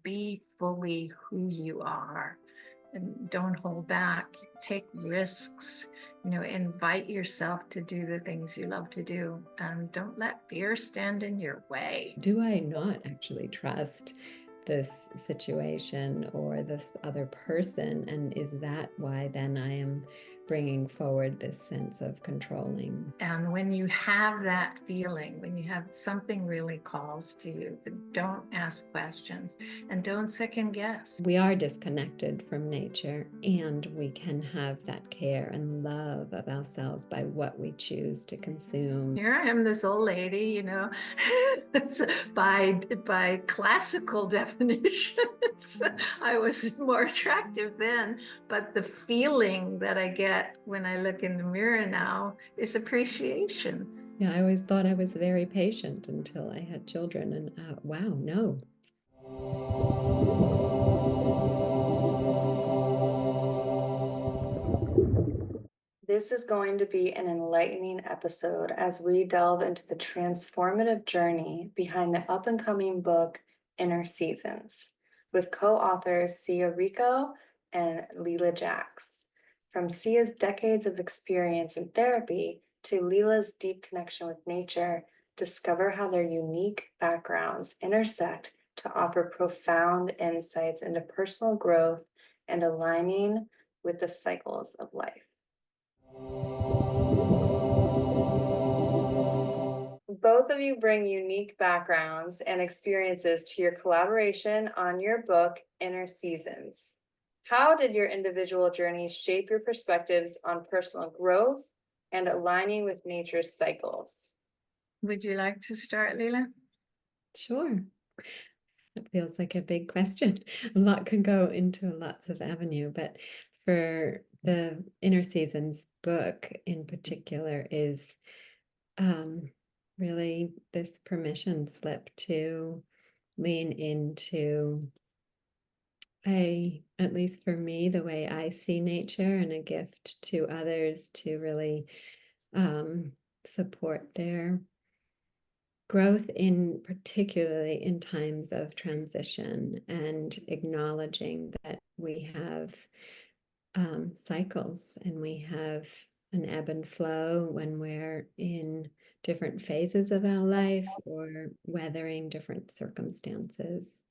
be fully who you are and don't hold back. Take risks, invite yourself to do the things you love to do, and don't let fear stand in your way. Do I not actually trust this situation or this other person? And is that why then I am bringing forward this sense of controlling? And when you have that feeling, when you have something really calls to you, don't ask questions and don't second guess. We are disconnected from nature, and we can have that care and love of ourselves by what we choose to consume. Here I am, this old lady, by classical definitions, I was more attractive then, but the feeling that I get when I look in the mirror now is appreciation. Yeah, I always thought I was very patient until I had children, and wow, no. This is going to be an enlightening episode as we delve into the transformative journey behind the up-and-coming book, Inner Seasons, with co-authors Ricco Lela Jaacks. From Sia's decades of experience in therapy to Leela's deep connection with nature, discover how their unique backgrounds intersect to offer profound insights into personal growth and aligning with the cycles of life. Both of you bring unique backgrounds and experiences to your collaboration on your book, Inner Seasons. How did your individual journeys shape your perspectives on personal growth and aligning with nature's cycles? Would you like to start, Lela? Sure. It feels like a big question. A lot can go into lots of avenue, but for the Inner Seasons book in particular is really this permission slip to lean into at least for me, the way I see nature, and a gift to others to really support their growth, in particularly in times of transition, and acknowledging that we have cycles and we have an ebb and flow when we're in different phases of our life or weathering different circumstances.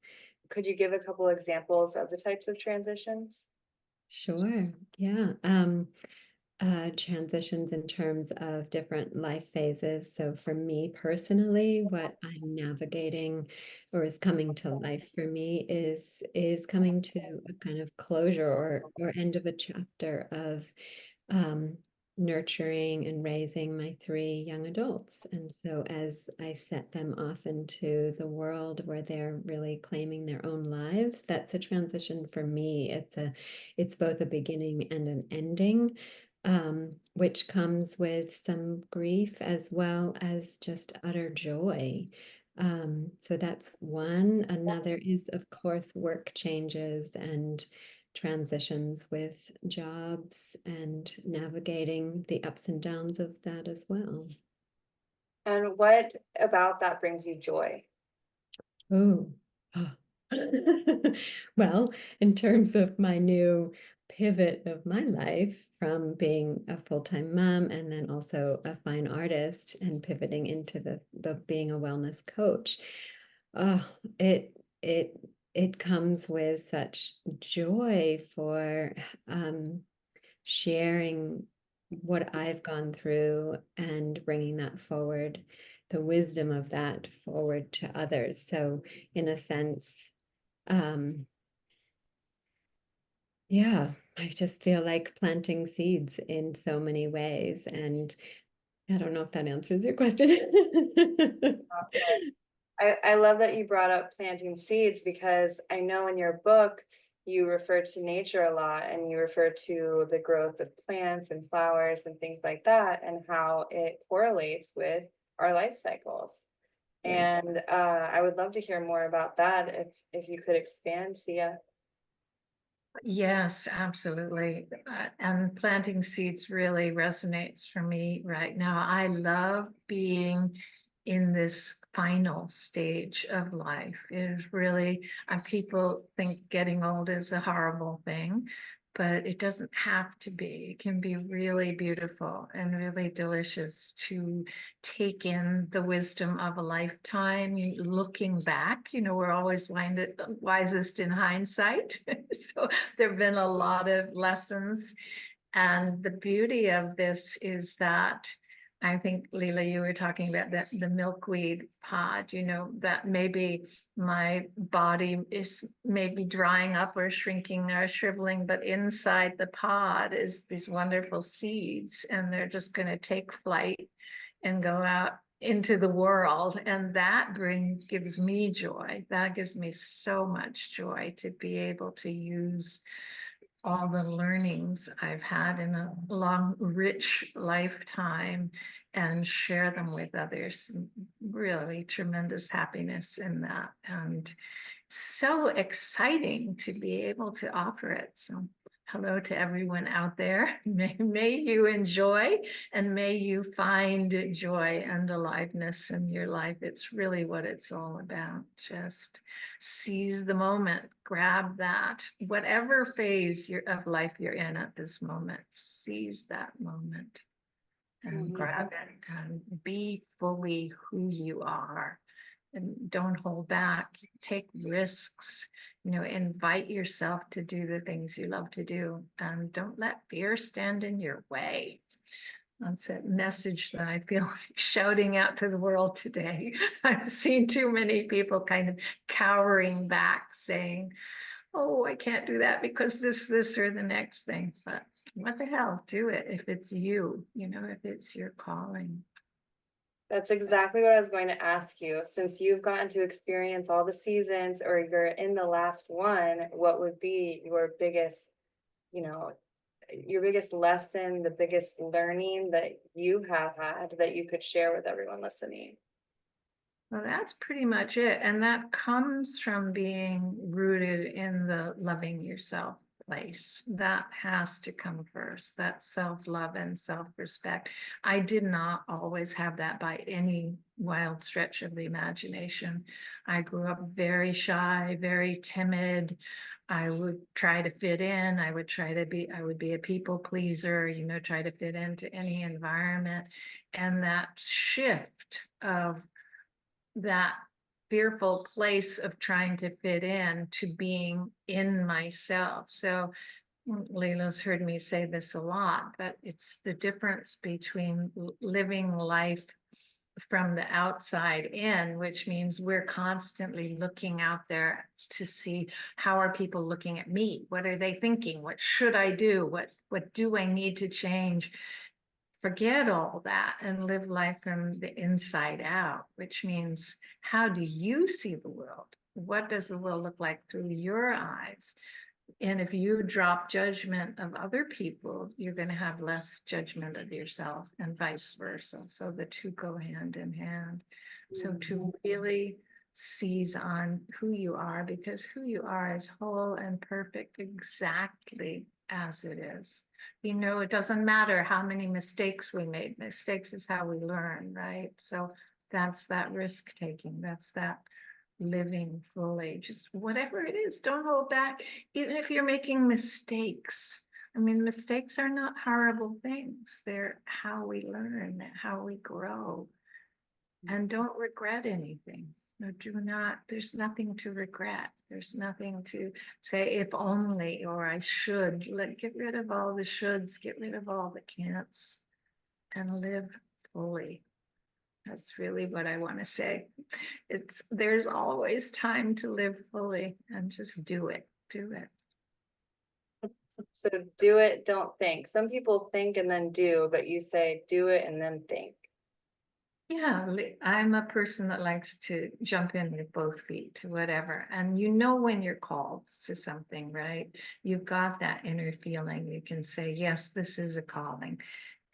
Could you give a couple examples of the types of transitions? Sure. Yeah. Transitions in terms of different life phases. So for me personally, what I'm navigating or is coming to life for me is coming to a kind of closure or end of a chapter of nurturing and raising my 3 young adults. And so as I set them off into the world where they're really claiming their own lives, that's a transition for me. It's both a beginning and an ending. Which comes with some grief as well as just utter joy. So that's one. Another is, of course, work changes and transitions with jobs and navigating the ups and downs of that as well. And what about that brings you joy? Oh, well, in terms of my new pivot of my life from being a full-time mom and then also a fine artist and pivoting into the being a wellness coach, oh, it comes with such joy for sharing what I've gone through and bringing that forward, the wisdom of that forward to others. So in a sense, yeah, I just feel like planting seeds in so many ways. And I don't know if that answers your question. I love that you brought up planting seeds, because I know in your book you refer to nature a lot and you refer to the growth of plants and flowers and things like that and how it correlates with our life cycles. Yes. And I would love to hear more about that if you could expand, Sia. Yes, absolutely. And planting seeds really resonates for me right now. I love being in this final stage of life. It is really, people think getting old is a horrible thing, but it doesn't have to be. It can be really beautiful and really delicious to take in the wisdom of a lifetime. Looking back, we're always wisest in hindsight. So there have been a lot of lessons. And the beauty of this is that I think, Leela, you were talking about the milkweed pod, that maybe my body is maybe drying up or shrinking or shriveling, but inside the pod is these wonderful seeds, and they're just going to take flight and go out into the world. And that gives me joy. That gives me so much joy to be able to use all the learnings I've had in a long, rich lifetime and share them with others. Really tremendous happiness in that. And so exciting to be able to offer it. So hello to everyone out there. May you enjoy, and may you find joy and aliveness in your life. It's really what it's all about. Just seize the moment, grab that, whatever phase of life you're in at this moment, seize that moment and grab it and be fully who you are. And don't hold back, take risks, invite yourself to do the things you love to do, and don't let fear stand in your way. That's a message that I feel like shouting out to the world today. I've seen too many people kind of cowering back saying, oh, I can't do that because this, or the next thing. But what the hell, do it if it's you, if it's your calling. That's exactly what I was going to ask you. Since you've gotten to experience all the seasons, or you're in the last one, what would be your biggest, your biggest lesson, the biggest learning that you have had that you could share with everyone listening? Well, that's pretty much it. And that comes from being rooted in the loving yourself place. That has to come first, that self-love and self-respect. I did not always have that by any wild stretch of the imagination. I grew up very shy, very timid. I would try to fit in. I would be a people pleaser, try to fit into any environment. And that shift of that fearful place of trying to fit in to being in myself. So Leila's heard me say this a lot, but it's the difference between living life from the outside in, which means we're constantly looking out there to see, how are people looking at me? What are they thinking? What should I do? What do I need to change? Forget all that and live life from the inside out, which means, how do you see the world? What does the world look like through your eyes? And if you drop judgment of other people, you're going to have less judgment of yourself, and vice versa. So the two go hand in hand. So to really seize on who you are, because who you are is whole and perfect exactly as it is. It doesn't matter how many mistakes we made. Mistakes is how we learn, right? So that's that risk taking. That's that living fully. Just whatever it is, don't hold back. Even if you're making mistakes. I mean, mistakes are not horrible things. They're how we learn, how we grow. And don't regret anything. No, do not. There's nothing to regret. There's nothing to say, if only, or I should. Get rid of all the shoulds, get rid of all the can'ts, and live fully. That's really what I want to say. There's always time to live fully, and just do it. Do it. So do it, don't think. Some people think and then do, but you say do it and then think. Yeah, I'm a person that likes to jump in with both feet, whatever. And when you're called to something, right? You've got that inner feeling. You can say, yes, this is a calling.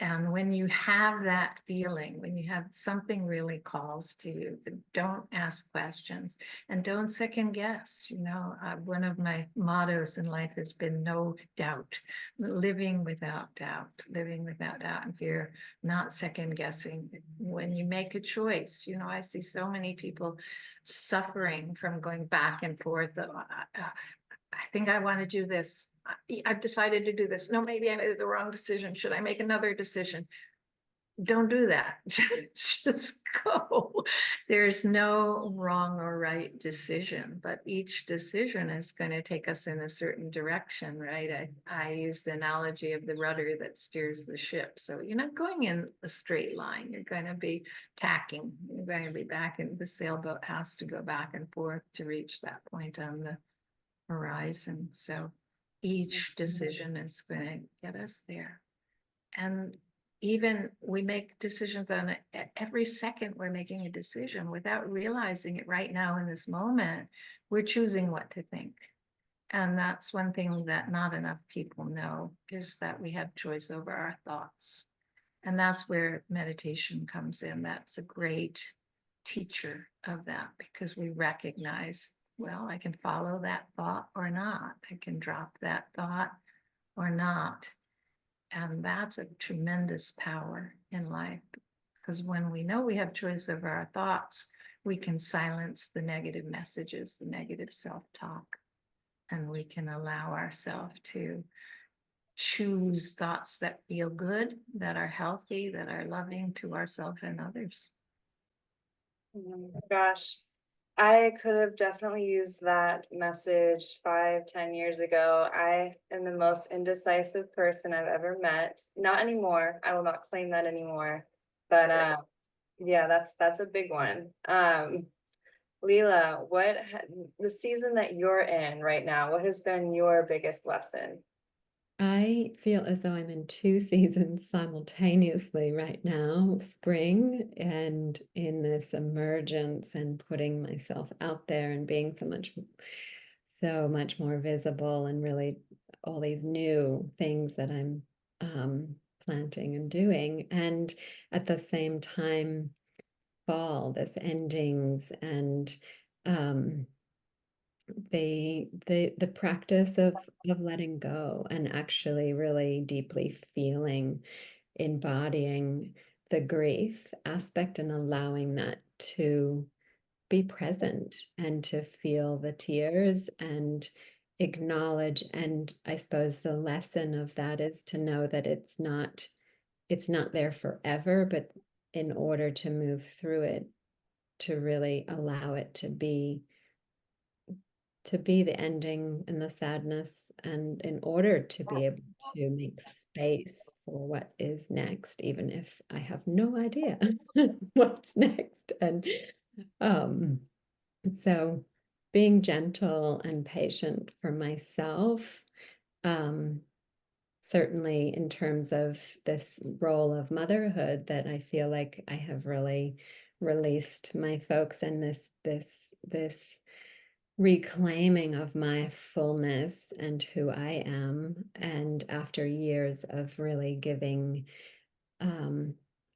And when you have that feeling, when you have something really calls to you, don't ask questions and don't second guess. One of my mottos in life has been no doubt, living without doubt, living without doubt and fear, not second guessing. When you make a choice, I see so many people suffering from going back and forth. I think I want to do this. I've decided to do this. No, maybe I made the wrong decision. Should I make another decision? Don't do that. Just go. There's no wrong or right decision, but each decision is going to take us in a certain direction, right? I use the analogy of the rudder that steers the ship. So you're not going in a straight line. You're going to be tacking. You're going to be back, and the sailboat has to go back and forth to reach that point on the horizon. So each decision is going to get us there. And even we make decisions on it every second. We're making a decision without realizing it right now in this moment. We're choosing what to think. And that's one thing that not enough people know, is that we have choice over our thoughts. And that's where meditation comes in. That's a great teacher of that, because we recognize, well, I can follow that thought or not. I can drop that thought or not. And that's a tremendous power in life, because when we know we have choice over our thoughts, we can silence the negative messages, the negative self-talk, and we can allow ourselves to choose thoughts that feel good, that are healthy, that are loving to ourselves and others. Oh my gosh, I could have definitely used that message 5-10 years ago. I am the most indecisive person I've ever met. Not anymore. I will not claim that anymore. But yeah, that's a big one. Lela, the season that you're in right now, what has been your biggest lesson? I feel as though I'm in two seasons simultaneously right now, spring and in this emergence and putting myself out there and being so much more visible, and really all these new things that I'm planting and doing. And at the same time, fall, this endings, and the practice of letting go and actually really deeply feeling, embodying the grief aspect and allowing that to be present and to feel the tears and acknowledge. And I suppose the lesson of that is to know that it's not there forever, but in order to move through it, to really allow it to be the ending and the sadness, and in order to be able to make space for what is next, even if I have no idea what's next. And so being gentle and patient for myself, certainly in terms of this role of motherhood, that I feel like I have really released my folks, and this reclaiming of my fullness and who I am. And after years of really giving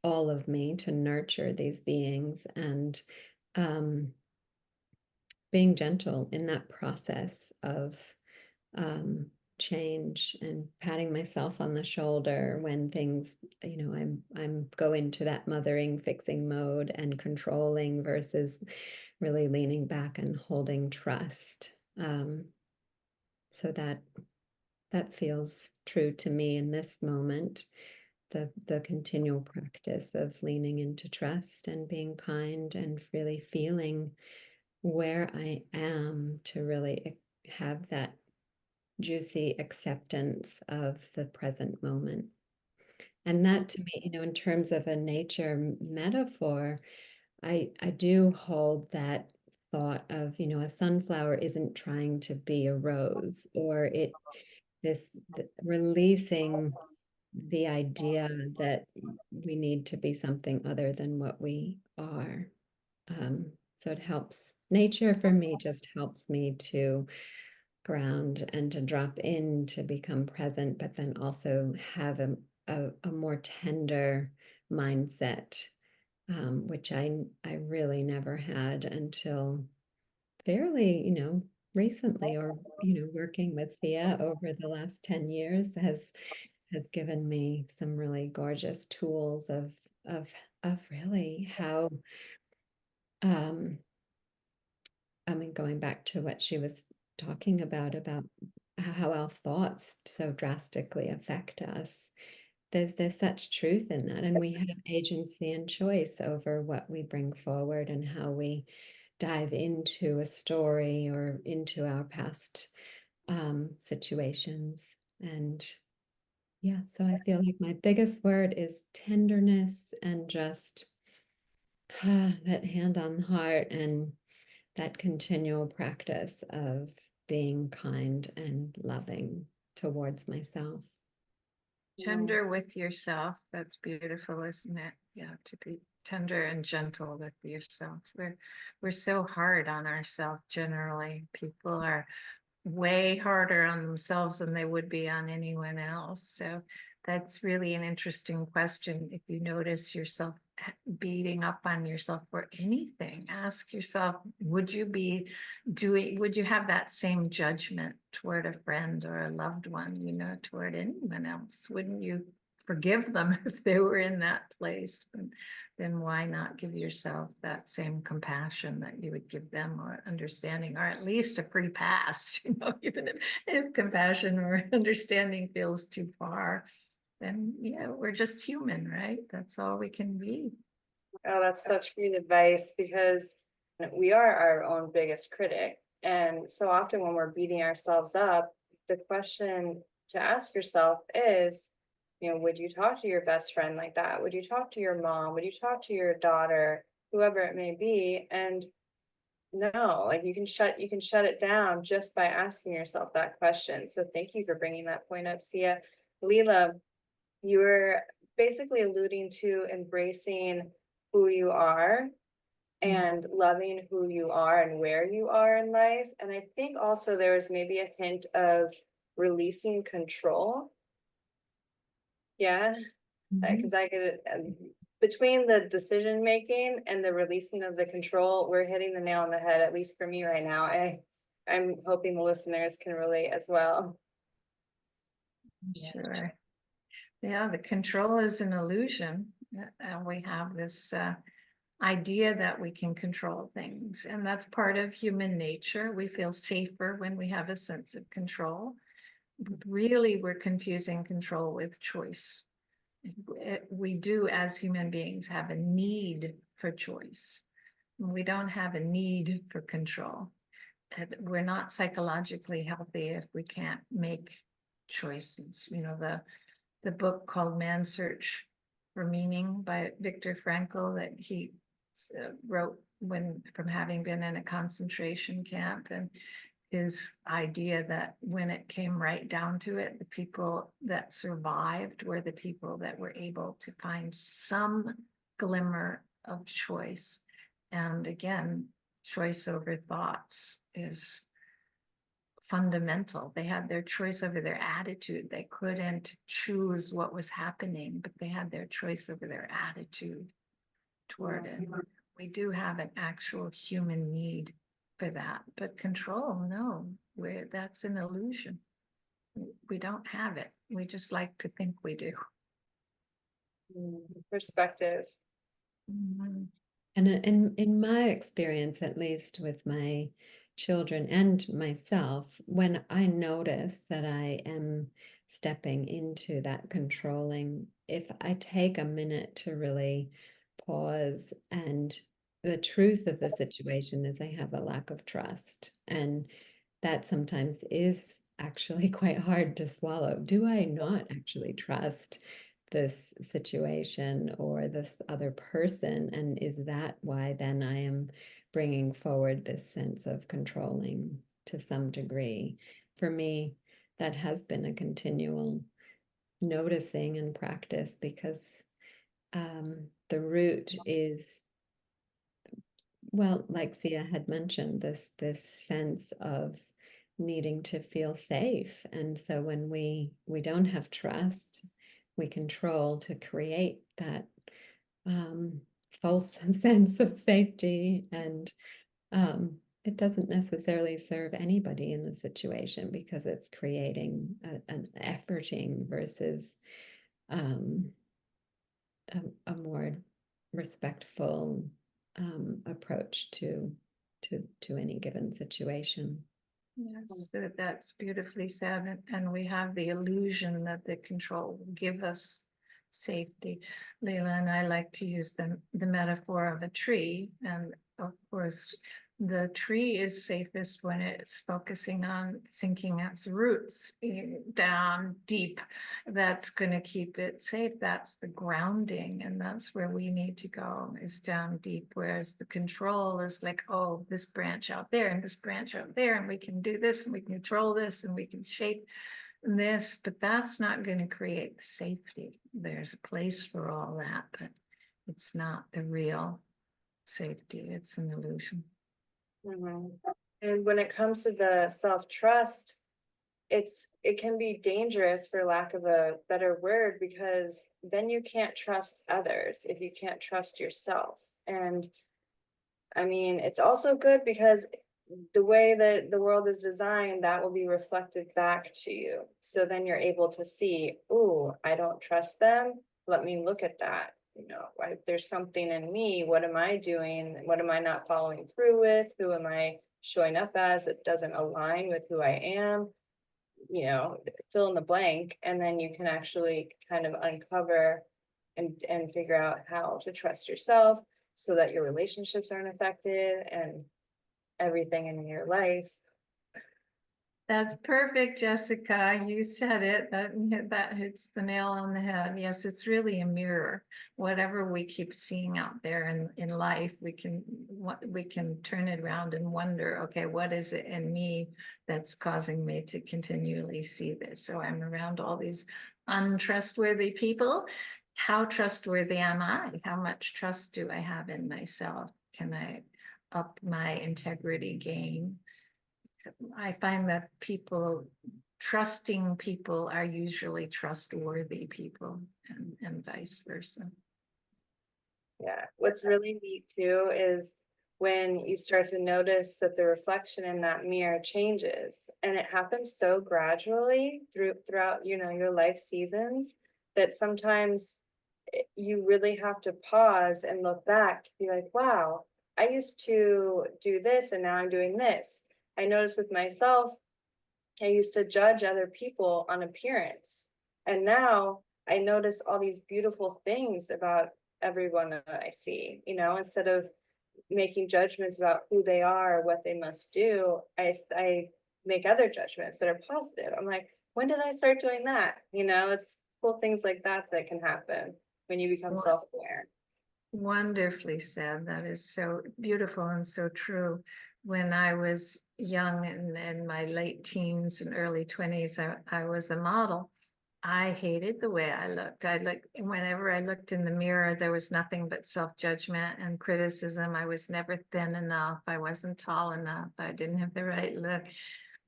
all of me to nurture these beings, and being gentle in that process of change, and patting myself on the shoulder when things, I'm go into that mothering, fixing mode and controlling, versus really leaning back and holding trust. So that feels true to me in this moment. The continual practice of leaning into trust and being kind and really feeling where I am, to really have that juicy acceptance of the present moment. And that, to me, in terms of a nature metaphor, I do hold that thought of, a sunflower isn't trying to be a rose, or releasing the idea that we need to be something other than what we are. So it helps. Nature for me just helps me to ground and to drop in, to become present, but then also have a more tender mindset, which I really never had until fairly, recently, or, working with Sia over the last 10 years has given me some really gorgeous tools of of really how, I mean, going back to what she was talking about how our thoughts so drastically affect us. There's such truth in that, and we have agency and choice over what we bring forward and how we dive into a story or into our past situations. And yeah, so I feel like my biggest word is tenderness, and just that hand on the heart, and that continual practice of being kind and loving towards myself. Tender with yourself. That's beautiful, isn't it? Yeah, to be tender and gentle with yourself. We're so hard on ourselves generally. People are way harder on themselves than they would be on anyone else. So that's really an interesting question. If you notice yourself beating up on yourself for anything, ask yourself, would you have that same judgment toward a friend or a loved one, toward anyone else? Wouldn't you forgive them if they were in that place? Then why not give yourself that same compassion that you would give them, or understanding, or at least a free pass, even if compassion or understanding feels too far, then we're just human, right? That's all we can be. Oh, that's such great advice, because we are our own biggest critic. And so often when we're beating ourselves up, the question to ask yourself is, would you talk to your best friend like that? Would you talk to your mom? Would you talk to your daughter, whoever it may be? And no, like you can shut it down just by asking yourself that question. So thank you for bringing that point up, Sia. Lela, you were basically alluding to embracing who you are and loving who you are and where you are in life. And I think also there was maybe a hint of releasing control. Yeah, because I could, between the decision making and the releasing of the control, we're hitting the nail on the head, at least for me right now. I'm hoping the listeners can relate as well. Sure. Yeah, the control is an illusion. We have this idea that we can control things, and that's part of human nature. We feel safer when we have a sense of control. Really, we're confusing control with choice. We do, as human beings, have a need for choice. We don't have a need for control. We're not psychologically healthy if we can't make choices. The book called Man's Search for Meaning by Viktor Frankl, that he wrote from having been in a concentration camp, and his idea that when it came right down to it, the people that survived were the people that were able to find some glimmer of choice. And again, choice over thoughts is fundamental. They had their choice over their attitude. They couldn't choose what was happening, but they had their choice over their attitude toward it. We do have an actual human need for that, but control, no, that's an illusion. We don't have it. We just like to think we do. Perspective. And in my experience, at least with my children and myself, when I notice that I am stepping into that controlling, if I take a minute to really pause, and the truth of the situation is I have a lack of trust, and that sometimes is actually quite hard to swallow. Do I not actually trust this situation or this other person? And is that why then I am bringing forward this sense of controlling to some degree? For me, that has been a continual noticing and practice, because the root is, well, like Sia had mentioned, this sense of needing to feel safe. And so when we don't have trust, we control to create that false sense of safety. And it doesn't necessarily serve anybody in the situation, because it's creating an efforting versus a more respectful approach to any given situation. Yes, that's beautifully said. And we have the illusion that the control will give us safety. Lela and I like to use the metaphor of a tree. And of course, the tree is safest when it's focusing on sinking its roots down deep. That's going to keep it safe. That's the grounding. And that's where we need to go, is down deep. Whereas the control is like, oh, this branch out there and this branch out there, and we can do this and we can control this and we can shape this, but that's not going to create the safety. There's a place for all that, but it's not the real safety. It's an illusion. Mhm. And when it comes to the self-trust, it can be dangerous, for lack of a better word, because then you can't trust others if you can't trust yourself. And I mean, it's also good because the way that the world is designed, that will be reflected back to you. So then you're able to see, oh, I don't trust them. Let me look at that. You know, there's something in me. What am I doing? What am I not following through with? Who am I showing up as that doesn't align with who I am? You know, fill in the blank, and then you can actually kind of uncover and figure out how to trust yourself so that your relationships aren't affected and everything in your life. That's perfect, Jessica. You said it. That hits the nail on the head. Yes, it's really a mirror. Whatever we keep seeing out there in life, we can turn it around and wonder, okay, what is it in me that's causing me to continually see this? So I'm around all these untrustworthy people. How trustworthy am I? How much trust do I have in myself? Can I up my integrity game? I find that trusting people are usually trustworthy people, and vice versa. Yeah, what's really neat too is when you start to notice that the reflection in that mirror changes, and it happens so gradually throughout, you know, your life seasons, that sometimes you really have to pause and look back to be like, wow, I used to do this and now I'm doing this. I noticed with myself, I used to judge other people on appearance, and now I notice all these beautiful things about everyone that I see, you know, instead of making judgments about who they are or what they must do, I make other judgments that are positive. I'm like, when did I start doing that? You know, it's cool things like that that can happen when you become self-aware. Wonderfully said. That is so beautiful and so true. When I was young and in my late teens and early 20s, I was a model. I hated the way I looked. Whenever I looked in the mirror, there was nothing but self-judgment and criticism. I was never thin enough. I wasn't tall enough. I didn't have the right look.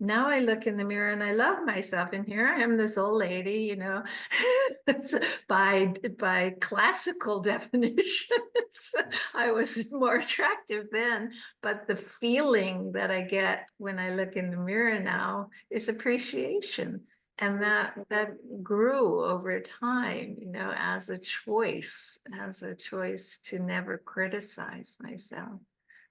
Now I look in the mirror and I love myself. And here I am, this old lady, you know, by classical definitions, I was more attractive then. But the feeling that I get when I look in the mirror now is appreciation. And that grew over time, you know, as a choice to never criticize myself.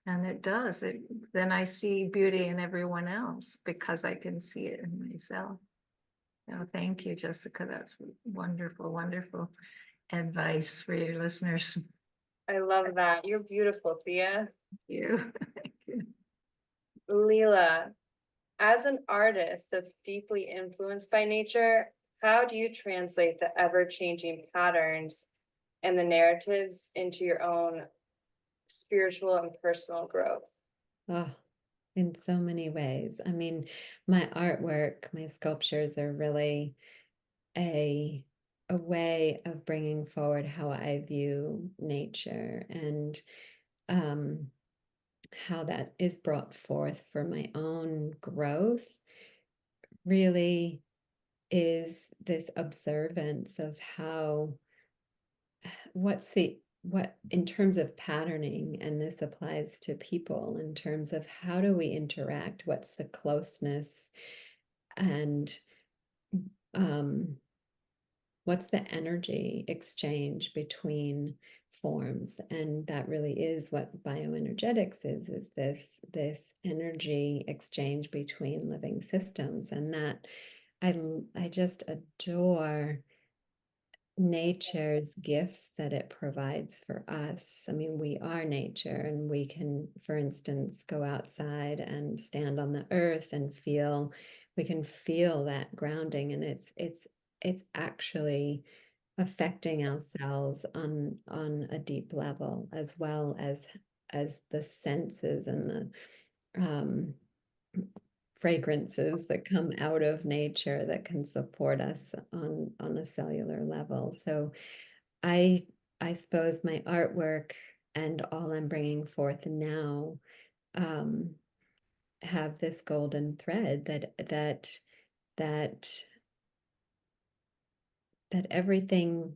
And it does. Then I see beauty in everyone else because I can see it in myself. Oh, thank you, Jessica. That's wonderful, wonderful advice for your listeners. I love that. You're beautiful, Thea. Thank you. Thank you. Lela, as an artist that's deeply influenced by nature, how do you translate the ever-changing patterns and the narratives into your own spiritual and personal growth? Oh, in so many ways. I mean, my artwork, my sculptures are really a way of bringing forward how I view nature, and how that is brought forth for my own growth really is this observance of how, what in terms of patterning, and this applies to people in terms of how do we interact, what's the closeness, and what's the energy exchange between forms. And that really is what bioenergetics is this energy exchange between living systems. And that I just adore nature's gifts that it provides for us. I mean, we are nature, and we can, for instance, go outside and stand on the earth and we can feel that grounding, and it's actually affecting our cells on a deep level, as well as the senses and the fragrances that come out of nature that can support us on a cellular level. So I suppose my artwork and all I'm bringing forth now have this golden thread that everything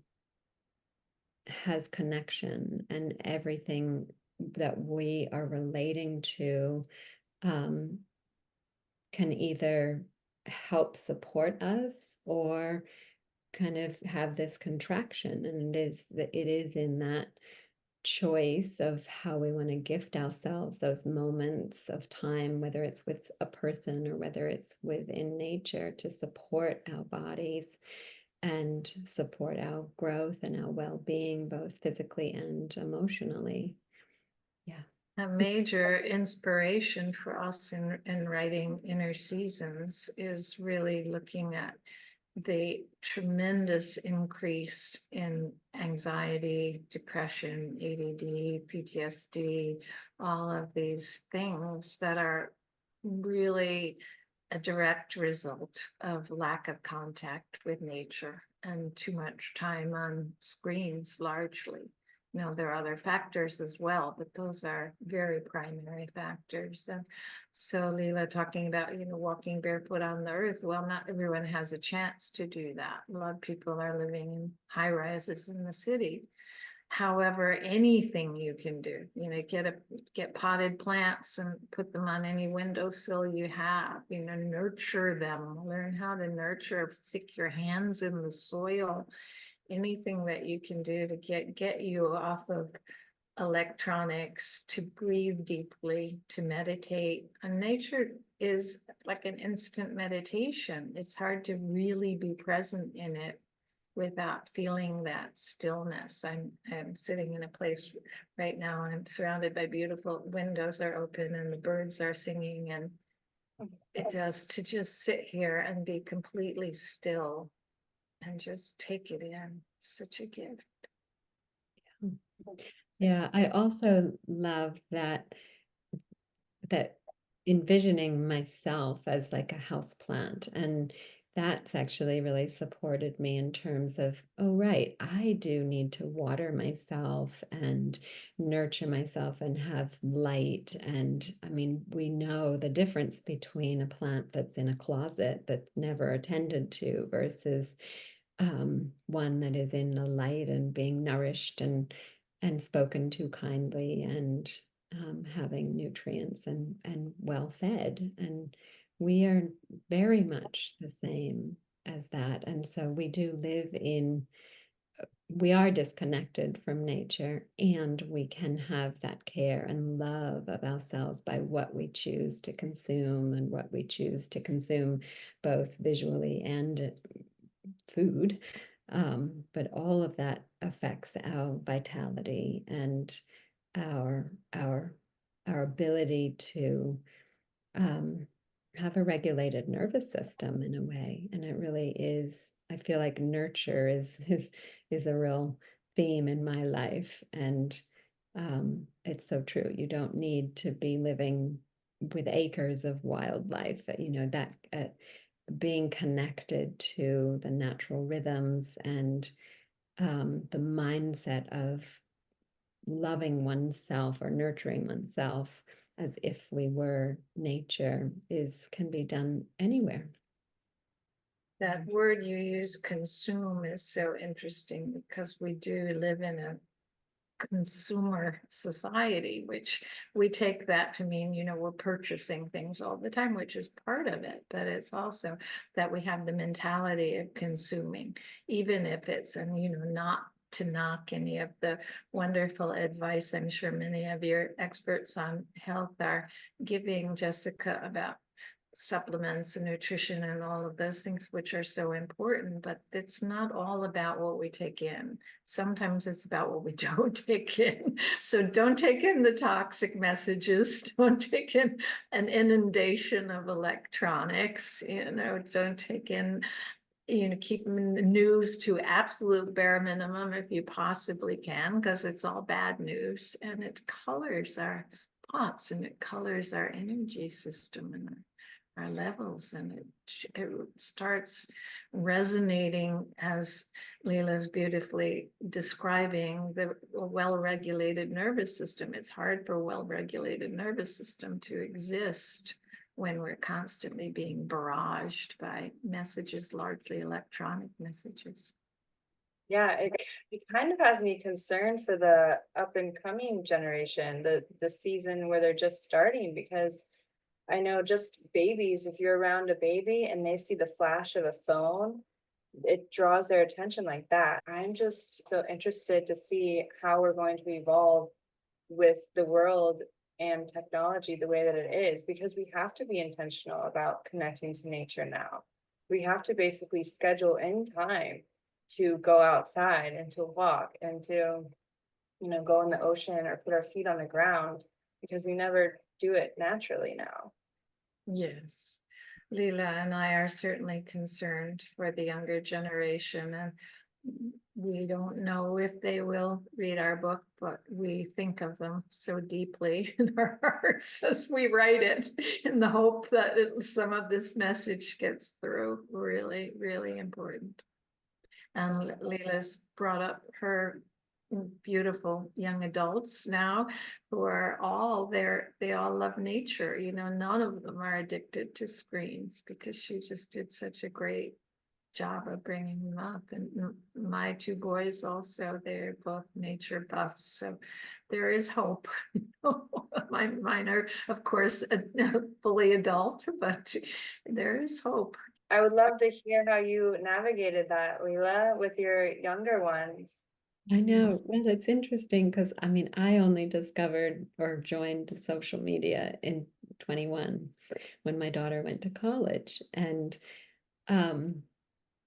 has connection, and everything that we are relating to can either help support us or kind of have this contraction. And it is in that choice of how we want to gift ourselves those moments of time, whether it's with a person or whether it's within nature, to support our bodies and support our growth and our well-being, both physically and emotionally. Yeah. A major inspiration for us in writing Inner Seasons is really looking at the tremendous increase in anxiety, depression, ADD, PTSD, all of these things that are really a direct result of lack of contact with nature and too much time on screens largely. There are other factors as well, but those are very primary factors. And so Lela talking about, walking barefoot on the earth. Well, not everyone has a chance to do that. A lot of people are living in high rises in the city. However, anything you can do, get potted plants and put them on any windowsill you have, nurture them, learn how to nurture, stick your hands in the soil, anything that you can do to get you off of electronics, to breathe deeply, to meditate. And nature is like an instant meditation. It's hard to really be present in it without feeling that stillness. I'm sitting in a place right now, I'm surrounded by beautiful, windows are open and the birds are singing, and it does to just sit here and be completely still and just take it in. Such a gift. Yeah, I also love that envisioning myself as like a house plant, and that's actually really supported me in terms of, oh right, I do need to water myself and nurture myself and have light. And I mean, we know the difference between a plant that's in a closet that's never attended to versus one that is in the light and being nourished and spoken to kindly, and having nutrients and well fed. And we are very much the same as that. And so we are disconnected from nature, and we can have that care and love of ourselves by what we choose to consume, and what we choose to consume both visually and food. But all of that affects our vitality and our ability to have a regulated nervous system in a way. And it really is, I feel like nurture is a real theme in my life. And it's so true. You don't need to be living with acres of wildlife, that being connected to the natural rhythms and the mindset of loving oneself or nurturing oneself as if we were nature can be done anywhere. That word you use, consume, is so interesting because we do live in a consumer society, which we take that to mean, we're purchasing things all the time, which is part of it, but it's also that we have the mentality of consuming, even if it's, and not to knock any of the wonderful advice I'm sure many of your experts on health are giving, Jessica, about supplements and nutrition and all of those things, which are so important, but it's not all about what we take in. Sometimes it's about what we don't take in. So don't take in the toxic messages. Don't take in an inundation of electronics. Don't take in, keep the news to absolute bare minimum if you possibly can, because it's all bad news, and it colors our thoughts and it colors our energy system and our levels, and it starts resonating, as Leela's beautifully describing, the well-regulated nervous system. It's hard for a well-regulated nervous system to exist when we're constantly being barraged by messages, largely electronic messages. Yeah, it kind of has me concerned for the up and coming generation, the season where they're just starting, because I know just babies, if you're around a baby and they see the flash of a phone, it draws their attention like that. I'm just so interested to see how we're going to evolve with the world and technology the way that it is, because we have to be intentional about connecting to nature now. We have to basically schedule in time to go outside and to walk and to, go in the ocean or put our feet on the ground, because we never do it naturally now. Yes. Leela and I are certainly concerned for the younger generation, and we don't know if they will read our book, but we think of them so deeply in our hearts as we write it, in the hope that some of this message gets through. Really, really important. And Leela's brought up her beautiful young adults now who are they all love nature. None of them are addicted to screens, because she just did such a great job of bringing them up. And my two boys also, they're both nature buffs, so there is hope. Mine are, of course, fully adult, but there is hope. I would love to hear how you navigated that, Leela, with your younger ones. I know. Well, it's interesting because I only discovered or joined social media in 21 when my daughter went to college. And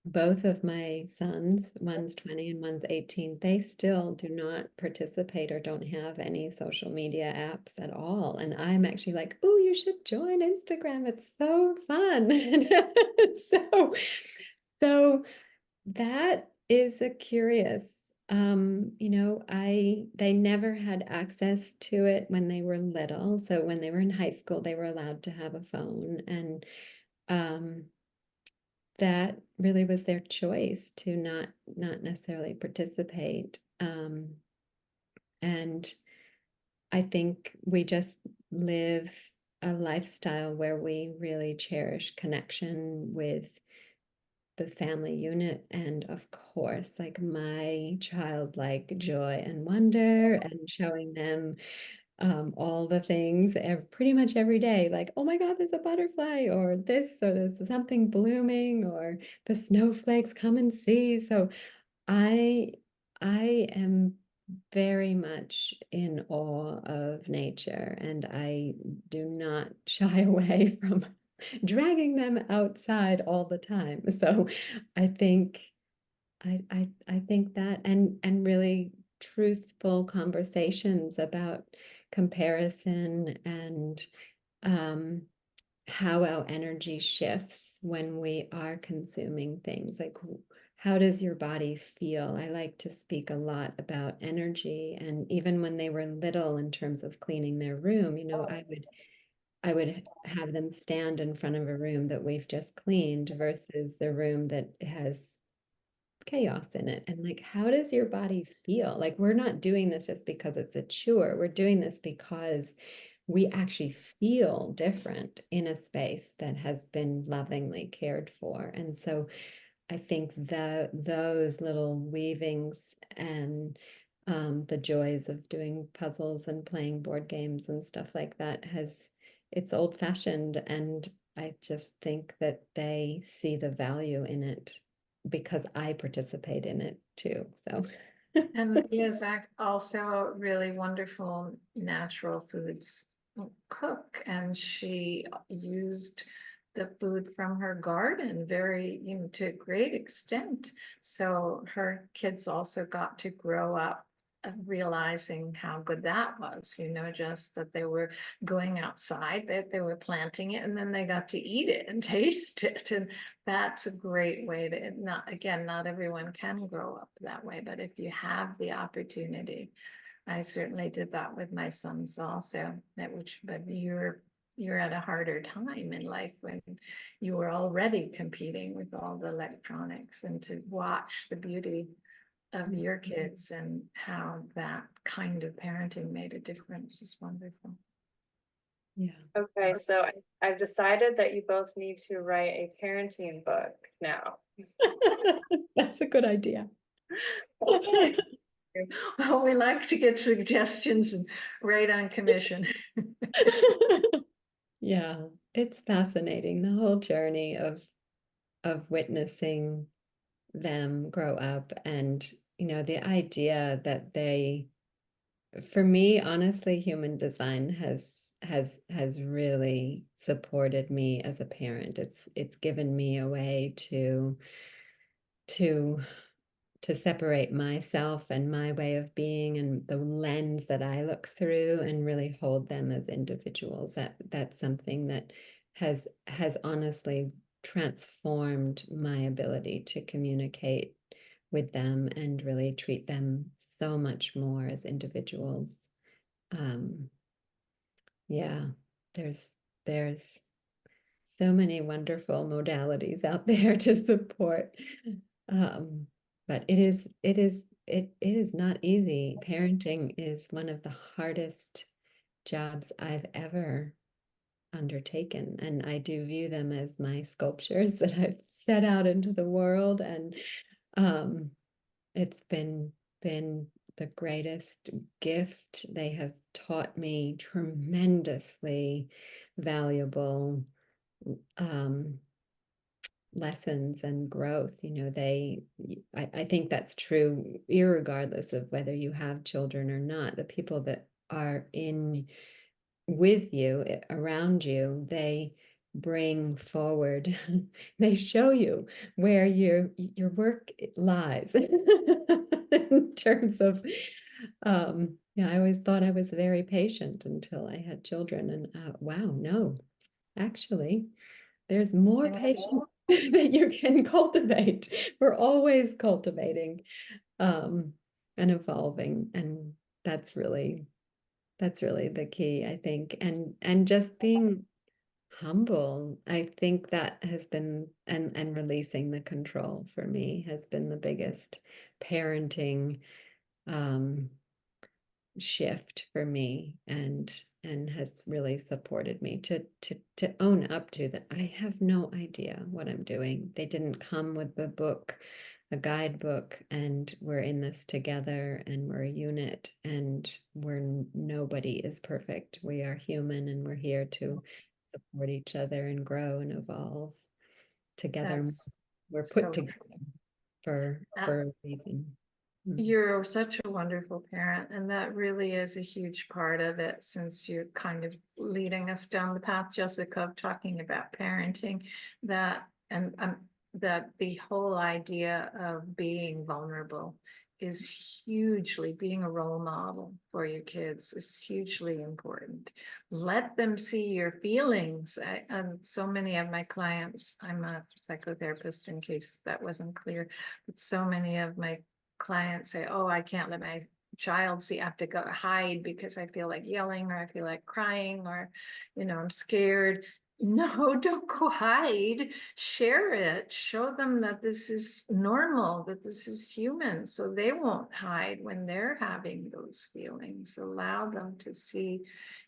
both of my sons, one's 20 and one's 18, they still do not participate or don't have any social media apps at all. And I'm actually like, oh, you should join Instagram. It's so fun. So that is a curious, they never had access to it when they were little. So when they were in high school, they were allowed to have a phone, and that really was their choice to not necessarily participate. And I think we just live a lifestyle where we really cherish connection with the family unit, and of course, like my childlike joy and wonder, and showing them all the things pretty much every day, like, oh my God, there's a butterfly, or there's something blooming, or the snowflakes, come and see. So I am very much in awe of nature, and I do not shy away from dragging them outside all the time. So I think I think that, and really truthful conversations about comparison, and how our energy shifts when we are consuming things. Like, how does your body feel? I like to speak a lot about energy, and even when they were little, in terms of cleaning their room, I would have them stand in front of a room that we've just cleaned versus a room that has chaos in it. And like, how does your body feel? Like, we're not doing this just because it's a chore. We're doing this because we actually feel different in a space that has been lovingly cared for. And so I think that those little weavings and the joys of doing puzzles and playing board games and stuff like that it's old fashioned. And I just think that they see the value in it because I participate in it too. So, And Yazak also really wonderful natural foods cook, and she used the food from her garden very, to a great extent. So her kids also got to grow up realizing how good that was, just that they were going outside, that they were planting it, and then they got to eat it and taste it. And that's a great way to, not everyone can grow up that way, but if you have the opportunity, I certainly did that with my sons also, but you're at a harder time in life when you were already competing with all the electronics, and to watch the beauty of your kids and how that kind of parenting made a difference is wonderful. yeah. Okay, so I've decided that you both need to write a parenting book now. That's a good idea. Well, we like to get suggestions and write on commission. Yeah, it's fascinating, the whole journey of witnessing them grow up. And the idea that for me, honestly, human design has really supported me as a parent. It's given me a way to separate myself and my way of being and the lens that I look through, and really hold them as individuals. That's something that has honestly transformed my ability to communicate with them and really treat them so much more as individuals. Yeah, there's so many wonderful modalities out there to support. But it is not easy. Parenting is one of the hardest jobs I've ever undertaken, and I do view them as my sculptures that I've set out into the world. And it's been the greatest gift. They have taught me tremendously valuable lessons and growth. I think that's true irregardless of whether you have children or not. The people that are in with you, around you, they bring forward, they show you where your work lies in terms of I always thought I was very patient until I had children, and wow, no, actually there's more patience that you can cultivate. We're always cultivating and evolving, and that's really the key, I think. And just being humble, I think that has been, and releasing the control for me has been the biggest parenting shift for me, and has really supported me to own up to that. I have no idea what I'm doing. They didn't come with the book, a guidebook, and we're in this together, and we're a unit, and nobody is perfect. We are human, and we're here to support each other and grow and evolve together. We're put together for a reason. You're such a wonderful parent, and that really is a huge part of it, since you're kind of leading us down the path, Jessica, of talking about parenting, that the whole idea of being vulnerable is hugely, being a role model for your kids is hugely important. Let them see your feelings. And so many of my clients, I'm a psychotherapist in case that wasn't clear, but so many of my clients say, oh, I can't let my child see, I have to go hide because I feel like yelling, or I feel like crying, or I'm scared. No, don't go hide. Share it. Show them that this is normal, that this is human, so they won't hide when they're having those feelings. Allow them to see.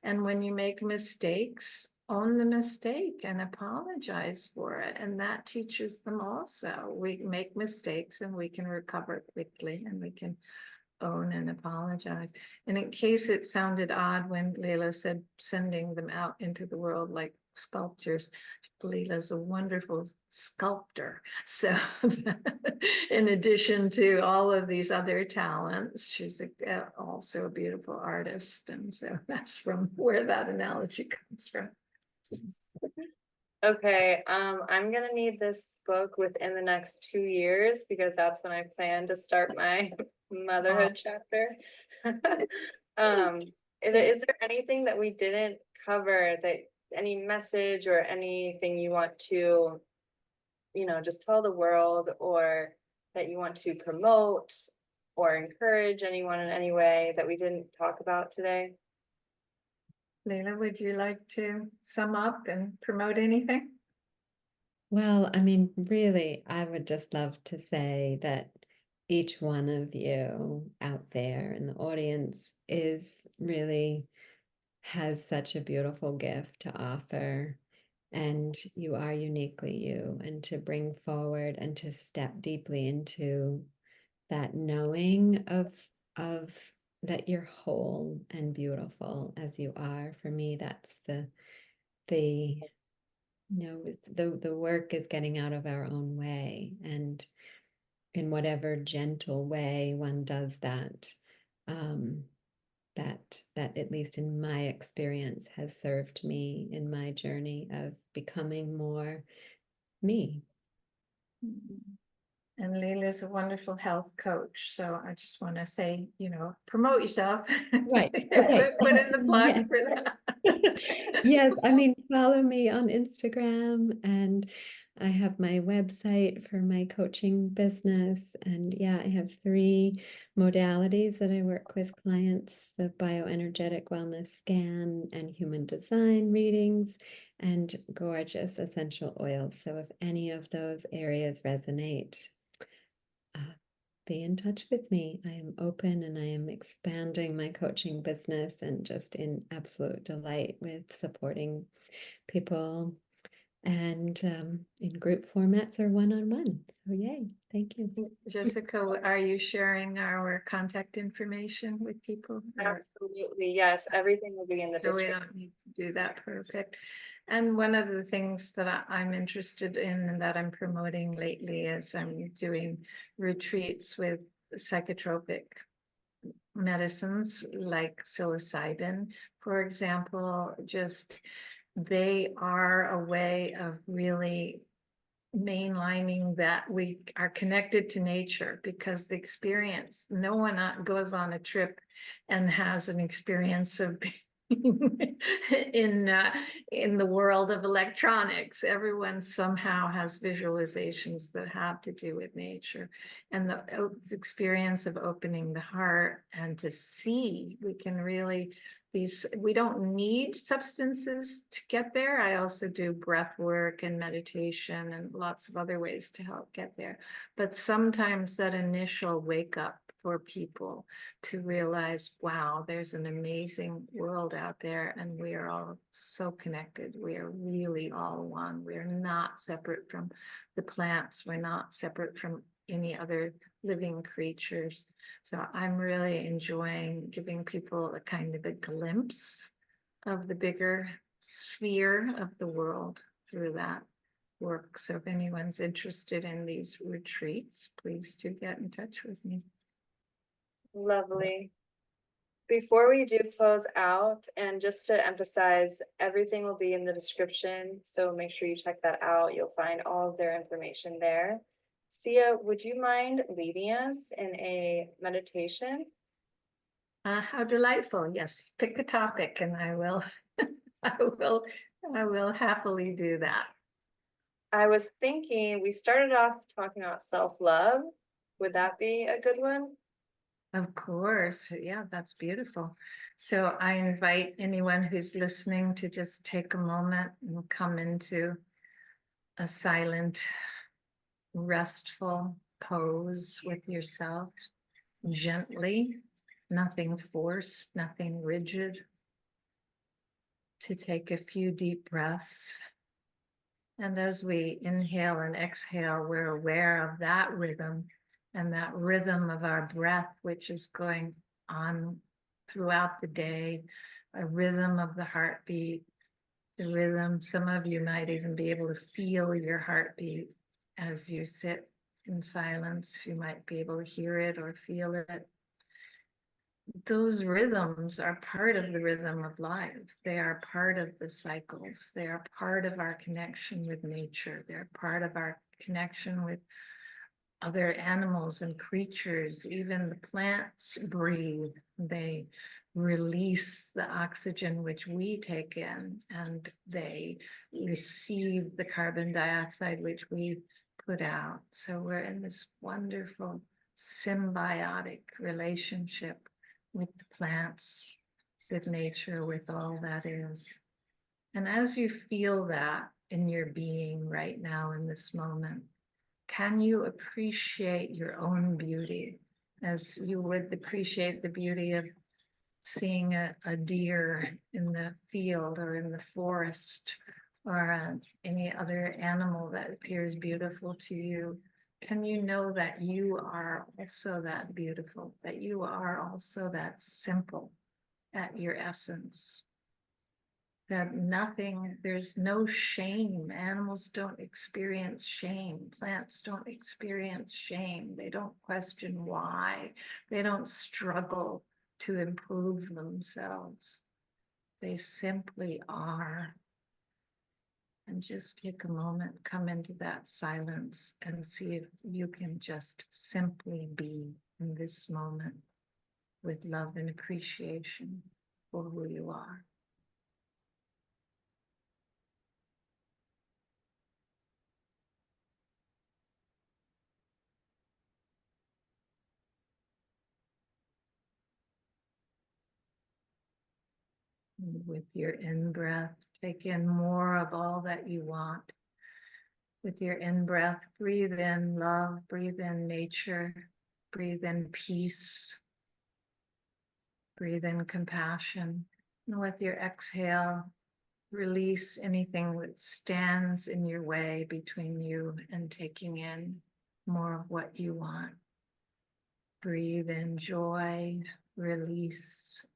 And when you make mistakes, own the mistake and apologize for it. And that teaches them also. We make mistakes and we can recover quickly and we can own and apologize. And in case it sounded odd when Lela said sending them out into the world like sculptures, Leila's a wonderful sculptor. So in addition to all of these other talents, she's also a beautiful artist. And so that's from where that analogy comes from. Okay, I'm gonna need this book within the next 2 years because that's when I plan to start my motherhood chapter. Is there anything that we didn't cover, that any message or anything you want to, just tell the world, or that you want to promote or encourage anyone in any way that we didn't talk about today? Lela, would you like to sum up and promote anything? Well, I mean, really, I would just love to say that each one of you out there in the audience has such a beautiful gift to offer, and you are uniquely you, and to bring forward and to step deeply into that knowing of that you're whole and beautiful as you are. For me, that's the the work is getting out of our own way, and in whatever gentle way one does that, that at least in my experience has served me in my journey of becoming more me. And Leila's a wonderful health coach. So I just want to say, promote yourself. Right. Okay. Put in the plug Yes. for that. Yes, I mean, follow me on Instagram, and I have my website for my coaching business. And yeah, I have 3 modalities that I work with clients: the bioenergetic wellness scan and human design readings, and gorgeous essential oils. So if any of those areas resonate, be in touch with me. I am open, and I am expanding my coaching business and just in absolute delight with supporting people, and in group formats or one-on-one. So yay, thank you. Jessica, are you sharing our contact information with people? Absolutely, yes. Everything will be in the So we description. don't need to do that. Perfect. And one of the things that I'm interested in and that I'm promoting lately is I'm doing retreats with psychotropic medicines like psilocybin, for example. Just they are a way of really mainlining that we are connected to nature, because the experience, no one goes on a trip and has an experience of being in the world of electronics. Everyone somehow has visualizations that have to do with nature, and the experience of opening the heart and to see. We can really, we don't need substances to get there. I also do breath work and meditation and lots of other ways to help get there. But sometimes that initial wake up for people to realize, wow, there's an amazing world out there, and we are all so connected. We are really all one. We are not separate from the plants. We're not separate from any other living creatures. So I'm really enjoying giving people a kind of a glimpse of the bigger sphere of the world through that work. So if anyone's interested in these retreats, please do get in touch with me. Lovely. Before we do close out, and just to emphasize, everything will be in the description, so make sure you check that out. You'll find all of their information there. Sia, would you mind leading us in a meditation? How delightful. Yes, pick a topic and I will I will happily do that. I was thinking we started off talking about self-love. Would that be a good one? Of course. Yeah, that's beautiful. So I invite anyone who's listening to just take a moment and come into a silent, restful pose with yourself, gently, nothing forced, nothing rigid, to take a few deep breaths. And as we inhale and exhale, we're aware of that rhythm and that rhythm of our breath, which is going on throughout the day, a rhythm of the heartbeat, the rhythm. Some of you might even be able to feel your heartbeat as you sit in silence. You might be able to hear it or feel it. Those rhythms are part of the rhythm of life. They are part of the cycles. They are part of our connection with nature. They're part of our connection with other animals and creatures. Even the plants breathe. They release the oxygen which we take in, and they receive the carbon dioxide which we put out. So we're in this wonderful symbiotic relationship with the plants, with nature, with all that is. And as you feel that in your being right now in this moment, can you appreciate your own beauty as you would appreciate the beauty of seeing a deer in the field or in the forest, or any other animal that appears beautiful to you? Can you know that you are also that beautiful, that you are also that simple at your essence? That nothing, there's no shame. Animals don't experience shame. Plants don't experience shame. They don't question why. They don't struggle to improve themselves. They simply are. And just take a moment, come into that silence and see if you can just simply be in this moment with love and appreciation for who you are. And with your in-breath, take in more of all that you want. With your in-breath, breathe in love, breathe in nature, breathe in peace, breathe in compassion. And with your exhale, release anything that stands in your way between you and taking in more of what you want. Breathe in joy, release.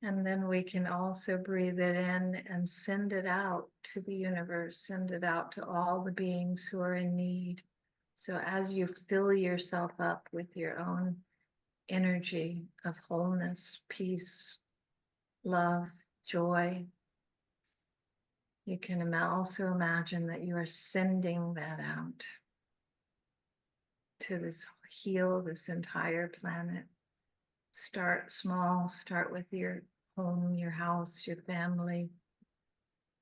And then we can also breathe it in and send it out to the universe, send it out to all the beings who are in need. So as you fill yourself up with your own energy of wholeness, peace, love, joy, you can also imagine that you are sending that out to heal this entire planet. Start small, start with your home, your house, your family.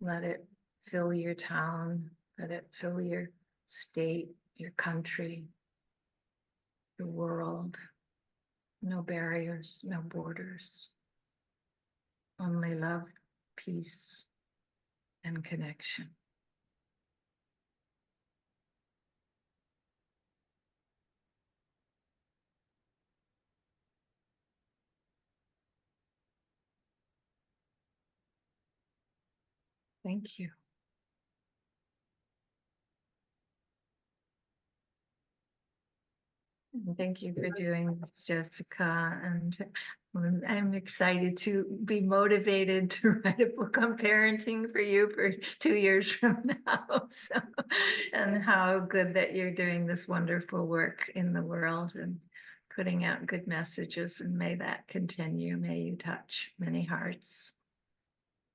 Let it fill your town, let it fill your state, your country, the world. No barriers, no borders. Only love, peace, and connection. Thank you. And thank you for doing this, Jessica. And I'm excited to be motivated to write a book on parenting for you for 2 years from now. So, and how good that you're doing this wonderful work in the world and putting out good messages. And may that continue. May you touch many hearts.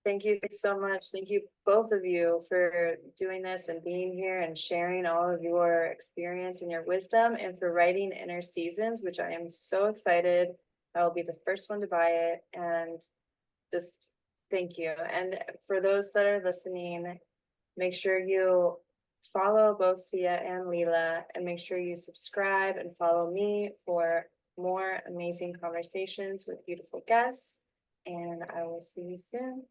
Thank you so much. Thank you, both of you, for doing this and being here and sharing all of your experience and your wisdom, and for writing Inner Seasons, which I am so excited. I will be the first one to buy it, and just thank you. And for those that are listening, make sure you follow both Sia and Lela, and make sure you subscribe and follow me for more amazing conversations with beautiful guests. And I will see you soon.